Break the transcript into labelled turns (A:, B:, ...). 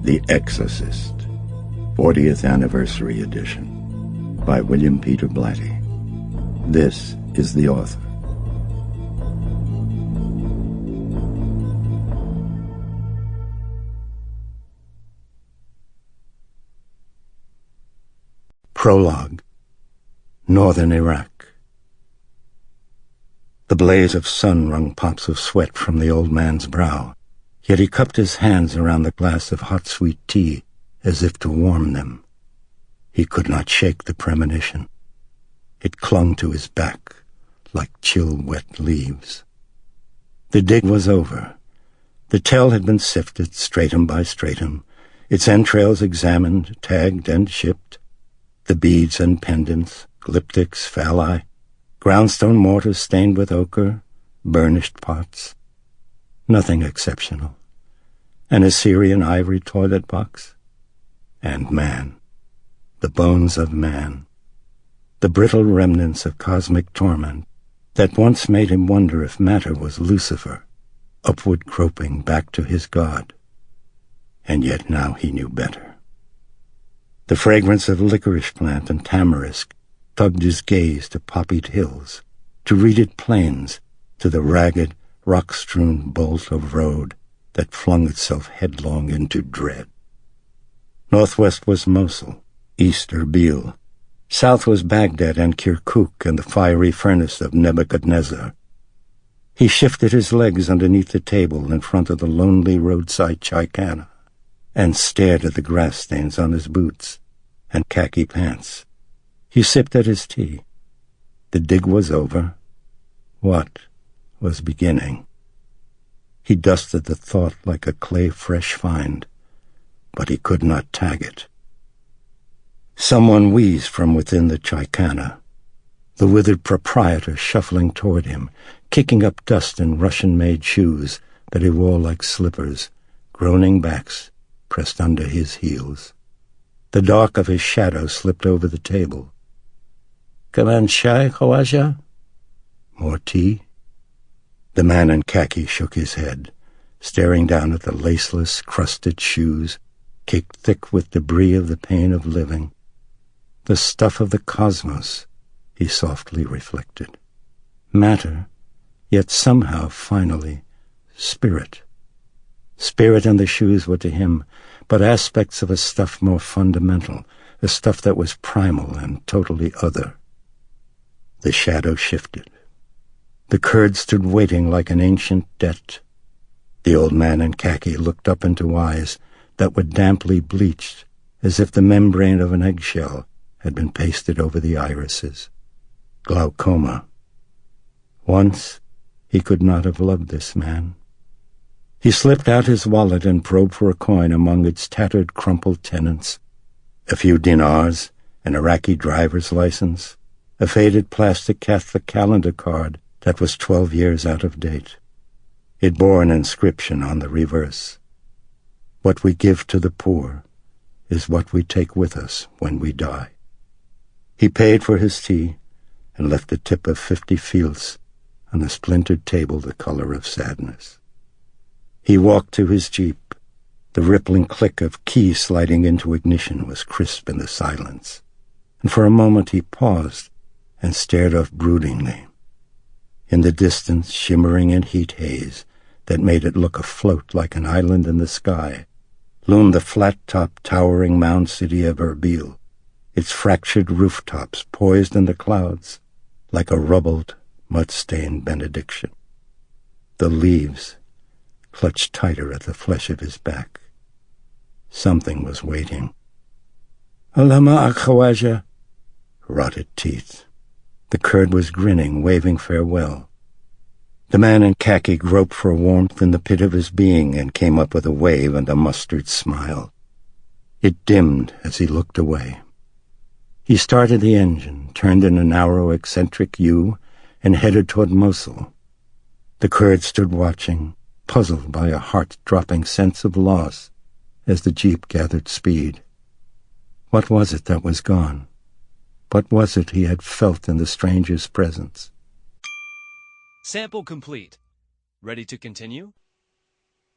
A: The Exorcist, 40th Anniversary Edition, by William Peter Blatty. This is the author. Prologue. Northern Iraq. The blaze of sun wrung pops of sweat from the old man's brow, yet he cupped his hands around the glass of hot sweet tea as if to warm them. He could not shake the premonition. It clung to his back like chill wet leaves. The dig was over. The tell had been sifted stratum by stratum, its entrails examined, tagged, and shipped. The beads and pendants, glyptics, phalli, groundstone mortars stained with ochre, burnished pots. Nothing exceptional. An Assyrian ivory toilet box. And man. The bones of man. The brittle remnants of cosmic torment that once made him wonder if matter was Lucifer, upward groping back to his God. And yet now he knew better. The fragrance of licorice plant and tamarisk tugged his gaze to poppied hills, to reeded plains, to the ragged, rock-strewn bolt of road that flung itself headlong into dread. Northwest was Mosul, east Erbil. South was Baghdad and Kirkuk and the fiery furnace of Nebuchadnezzar. He shifted his legs underneath the table in front of the lonely roadside chikana and stared at the grass stains on his boots and khaki pants. He sipped at his tea. The dig was over. What was beginning? He dusted the thought like a clay-fresh find, but he could not tag it. Someone wheezed from within the chikana, the withered proprietor shuffling toward him, kicking up dust in Russian-made shoes that he wore like slippers, groaning backs pressed under his heels. The dark of his shadow slipped over the table. "Kaman chai, Khawaja?" More tea? The man in khaki shook his head, staring down at the laceless, crusted shoes, caked thick with debris of the pain of living. The stuff of the cosmos, he softly reflected. Matter, yet somehow, finally, spirit. Spirit and the shoes were to him but aspects of a stuff more fundamental, a stuff that was primal and totally other. The shadow shifted. The Kurd stood waiting like an ancient debt. The old man in khaki looked up into eyes that were damply bleached, as if the membrane of an eggshell had been pasted over the irises. Glaucoma. Once he could not have loved this man. He slipped out his wallet and probed for a coin among its tattered, crumpled tenants. A few dinars, an Iraqi driver's license, a faded plastic Catholic calendar card that was 12 years out of date. It bore an inscription on the reverse. What we give to the poor is what we take with us when we die. He paid for his tea and left a tip of 50 fils on the splintered table the color of sadness. He walked to his jeep. The rippling click of keys sliding into ignition was crisp in the silence, and for a moment he paused and stared off broodingly. In the distance, shimmering in heat haze that made it look afloat like an island in the sky, loomed the flat-topped, towering mound city of Erbil, its fractured rooftops poised in the clouds like a rubbled, mud-stained benediction. The leaves clutched tighter at the flesh of his back. Something was waiting. "Alama Akhawaja," rotted teeth. The Kurd was grinning, waving farewell. The man in khaki groped for warmth in the pit of his being and came up with a wave and a mustard smile. It dimmed as he looked away. He started the engine, turned in a narrow, eccentric U, and headed toward Mosul. The Kurd stood watching, puzzled by a heart-dropping sense of loss as the jeep gathered speed. What was it that was gone? What was it he had felt in the stranger's presence?
B: Sample complete. Ready to continue?